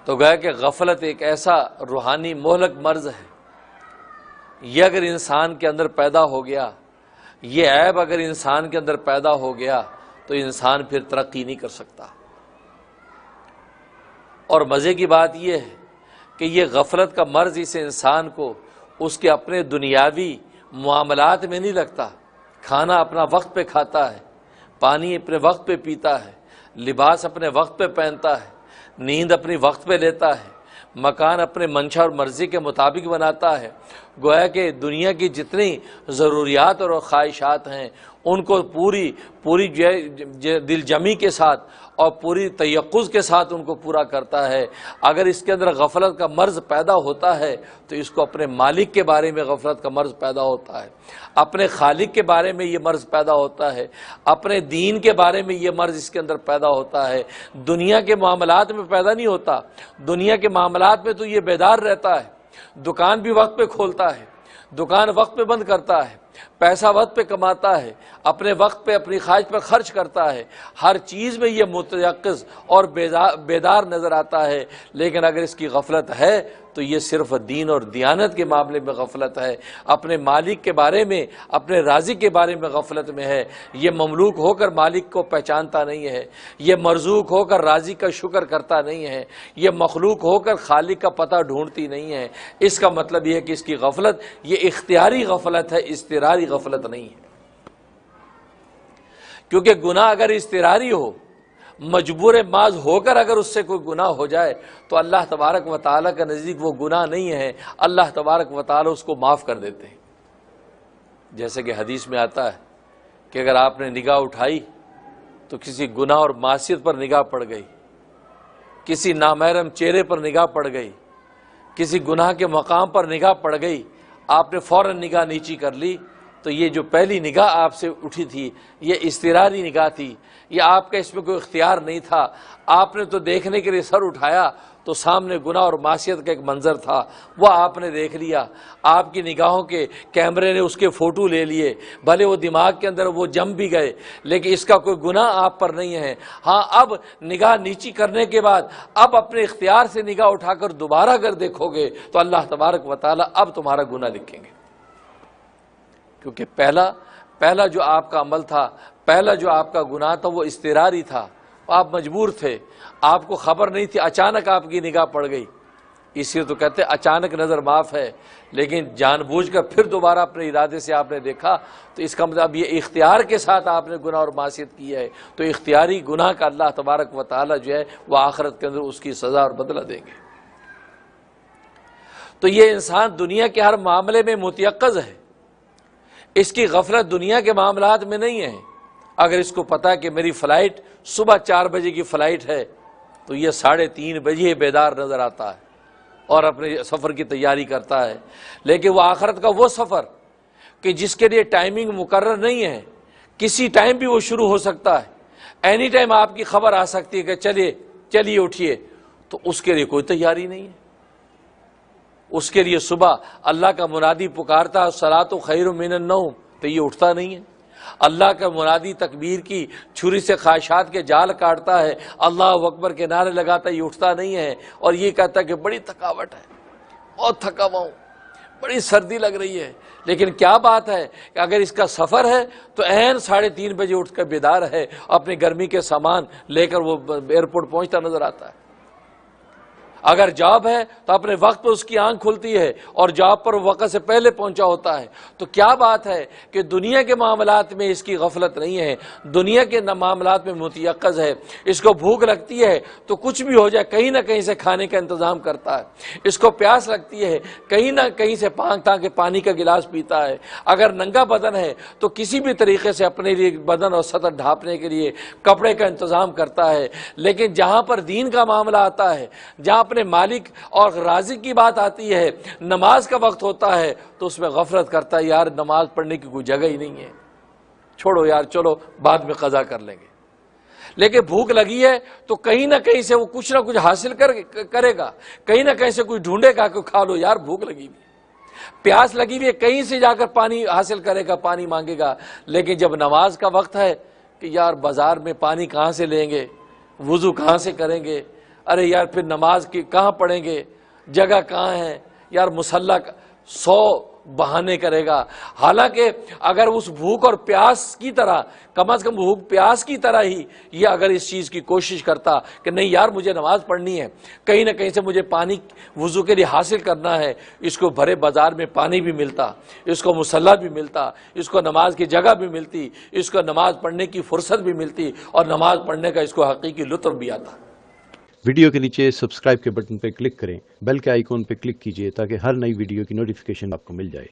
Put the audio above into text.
تو گویا کہ غفلت ایک ایسا روحانی مہلک مرض ہے، یہ اگر انسان کے اندر پیدا ہو گیا، یہ عیب اگر انسان کے اندر پیدا ہو گیا تو انسان پھر ترقی نہیں کر سکتا۔ اور مزے کی بات یہ ہے کہ یہ غفلت کا مرض اس انسان کو اس کے اپنے دنیاوی معاملات میں نہیں لگتا، کھانا اپنا وقت پہ کھتا ہے، پانی اپنے وقت پہ پیتا ہے، لباس اپنے وقت پہ پہنتا ہے، نیند اپنی وقت پہ لیتا ہے، مکان اپنے منشا اور مرضی کے مطابق بناتا ہے۔ گویا کہ دنیا کی جتنی ضروریات اور خواہشات ہیں ان کو پوری دل جمی کے ساتھ اور پوری تیقظ کے ساتھ ان کو پورا کرتا ہے۔ اگر اس کے اندر غفلت کا مرض پیدا ہوتا ہے تو اس کو اپنے مالک کے بارے میں غفلت کا مرض پیدا ہوتا ہے، اپنے خالق کے بارے میں یہ مرض پیدا ہوتا ہے، اپنے دین کے بارے میں یہ مرض اس کے اندر پیدا ہوتا ہے۔ دنیا کے معاملات میں پیدا نہیں ہوتا، دنیا کے معاملات میں تو یہ بیدار رہتا ہے، دکان بھی وقت پہ کھولتا ہے، دکان وقت پہ بند کرتا ہے، پیسہ وقت پہ کماتا ہے، اپنے وقت پہ اپنی خواہش پہ خرچ کرتا ہے، ہر چیز میں یہ متیقظ اور بیدار نظر آتا ہے۔ لیکن اگر اس کی غفلت ہے تو یہ صرف دین اور دیانت کے معاملے میں غفلت ہے، اپنے مالک کے بارے میں، اپنے رازق کے بارے میں غفلت میں ہے۔ یہ مملوک ہو کر مالک کو پہچانتا نہیں ہے، یہ مرزوق ہو کر رازق کا شکر کرتا نہیں ہے، یہ مخلوق ہو کر خالق کا پتہ ڈھونڈتی نہیں ہے۔ اس کا مطلب یہ ہے کہ اس کی غفلت یہ اختیاری غفلت ہے، اضطراری غفلت نہیں ہے۔ کیونکہ گناہ اگر اضطراری ہو، مجبور ماض ہو کر اگر اس سے کوئی گناہ ہو جائے تو اللہ تبارک و تعالیٰ کا نزدیک وہ گناہ نہیں ہے، اللہ تبارک و تعالیٰ اس کو معاف کر دیتے ہیں۔ جیسے کہ حدیث میں آتا ہے کہ اگر آپ نے نگاہ اٹھائی تو کسی گناہ اور معصیت پر نگاہ پڑ گئی، کسی نامحرم چہرے پر نگاہ پڑ گئی، کسی گناہ کے مقام پر نگاہ پڑ گئی، آپ نے فوراً نگاہ نیچی کر لی، تو یہ جو پہلی نگاہ آپ سے اٹھی تھی یہ اضطراری نگاہ تھی، یہ آپ کا اس میں کوئی اختیار نہیں تھا۔ آپ نے تو دیکھنے کے لیے سر اٹھایا تو سامنے گناہ اور معصیت کا ایک منظر تھا، وہ آپ نے دیکھ لیا، آپ کی نگاہوں کے کیمرے نے اس کے فوٹو لے لیے، بھلے وہ دماغ کے اندر وہ جم بھی گئے لیکن اس کا کوئی گناہ آپ پر نہیں ہے۔ ہاں، اب نگاہ نیچی کرنے کے بعد اب اپنے اختیار سے نگاہ اٹھا کر دوبارہ اگر دیکھو گے تو اللہ تبارک و تعالیٰ اب تمہارا گناہ لکھیں گے، کیونکہ پہلا جو آپ کا عمل تھا، پہلا جو آپ کا گناہ تھا وہ اضطراری تھا، آپ مجبور تھے، آپ کو خبر نہیں تھی، اچانک آپ کی نگاہ پڑ گئی۔ اس لیے تو کہتے ہیں اچانک نظر معاف ہے، لیکن جان بوجھ کر پھر دوبارہ اپنے ارادے سے آپ نے دیکھا تو اس کا مطلب یہ اختیار کے ساتھ آپ نے گناہ اور معصیت کی ہے، تو اختیاری گناہ کا اللہ تبارک و تعالیٰ جو ہے وہ آخرت کے اندر اس کی سزا اور بدلہ دیں گے۔ تو یہ انسان دنیا کے ہر معاملے میں متیقظ ہے، اس کی غفلت دنیا کے معاملات میں نہیں ہے۔ اگر اس کو پتا کہ میری فلائٹ صبح 4 بجے کی فلائٹ ہے تو یہ 3:30 بجے بیدار نظر آتا ہے اور اپنے سفر کی تیاری کرتا ہے۔ لیکن وہ آخرت کا وہ سفر کہ جس کے لیے ٹائمنگ مقرر نہیں ہے، کسی ٹائم بھی وہ شروع ہو سکتا ہے، اینی ٹائم آپ کی خبر آ سکتی ہے کہ چلیے اٹھیے، تو اس کے لیے کوئی تیاری نہیں ہے۔ اس کے لیے صبح اللہ کا منادی پکارتا ہے الصلاۃ خیر من النوم تو یہ اٹھتا نہیں ہے، اللہ کا منادی تکبیر کی چھری سے خواہشات کے جال کاٹتا ہے، اللہ اکبر کے نعرے لگاتا ہے، یہ اٹھتا نہیں ہے اور یہ کہتا ہے کہ بڑی تھکاوٹ ہے، بہت تھکا ہوا ہوں، بڑی سردی لگ رہی ہے۔ لیکن کیا بات ہے کہ اگر اس کا سفر ہے تو عین 3:30 بجے اٹھ کر بیدار ہے، اپنی گرمی کے سامان لے کر وہ ایئرپورٹ پہنچتا نظر آتا ہے۔ اگر جاب ہے تو اپنے وقت پر اس کی آنکھ کھلتی ہے اور جاب پر وقت سے پہلے پہنچا ہوتا ہے۔ تو کیا بات ہے کہ دنیا کے معاملات میں اس کی غفلت نہیں ہے، دنیا کے معاملات میں متیقظ ہے۔ اس کو بھوک لگتی ہے تو کچھ بھی ہو جائے کہیں نہ کہیں سے کھانے کا انتظام کرتا ہے، اس کو پیاس لگتی ہے کہیں نہ کہیں سے تاکہ پانی کا گلاس پیتا ہے، اگر ننگا بدن ہے تو کسی بھی طریقے سے اپنے لیے بدن اور سطر ڈھانپنے کے لیے کپڑے کا انتظام کرتا ہے۔ لیکن جہاں پر دین کا معاملہ آتا ہے، جہاں اپنے مالک اور رازق کی بات آتی ہے، نماز کا وقت ہوتا ہے تو اس میں غفلت کرتا ہے، یار نماز پڑھنے کی کوئی جگہ ہی نہیں ہے، چھوڑو یار، چلو بعد میں قضا کر لیں گے۔ لیکن بھوک لگی ہے تو کہیں نہ کہیں سے وہ کچھ نہ کچھ حاصل کرے گا، کہیں نہ کہیں سے کوئی ڈھونڈے گا کہ کھا لو یار، بھوک لگی ہوئی، پیاس لگی ہوئی ہے، کہیں سے جا کر پانی حاصل کرے گا، پانی مانگے گا۔ لیکن جب نماز کا وقت ہے کہ یار بازار میں پانی کہاں سے لیں گے، وضو کہاں سے کریں گے، ارے یار پھر نماز کی کہاں پڑھیں گے، جگہ کہاں ہے، یار مصلی 100 بہانے کرے گا. حالانکہ اگر اس بھوک اور پیاس کی طرح، کم از کم بھوک پیاس کی طرح ہی یہ اگر اس چیز کی کوشش کرتا کہ نہیں یار مجھے نماز پڑھنی ہے، کہیں نہ کہیں سے مجھے پانی وضو کے لیے حاصل کرنا ہے، اس کو بھرے بازار میں پانی بھی ملتا، اس کو مصلی بھی ملتا، اس کو نماز کی جگہ بھی ملتی، اس کو نماز پڑھنے کی فرصت بھی ملتی، اور نماز پڑھنے کا اس کو حقیقی لطف بھی آتا. ویڈیو کے نیچے سبسکرائب کے بٹن پہ کلک کریں، بیل کے آئیکن پہ کلک کیجئے تاکہ ہر نئی ویڈیو کی نوٹیفیکیشن آپ کو مل جائے.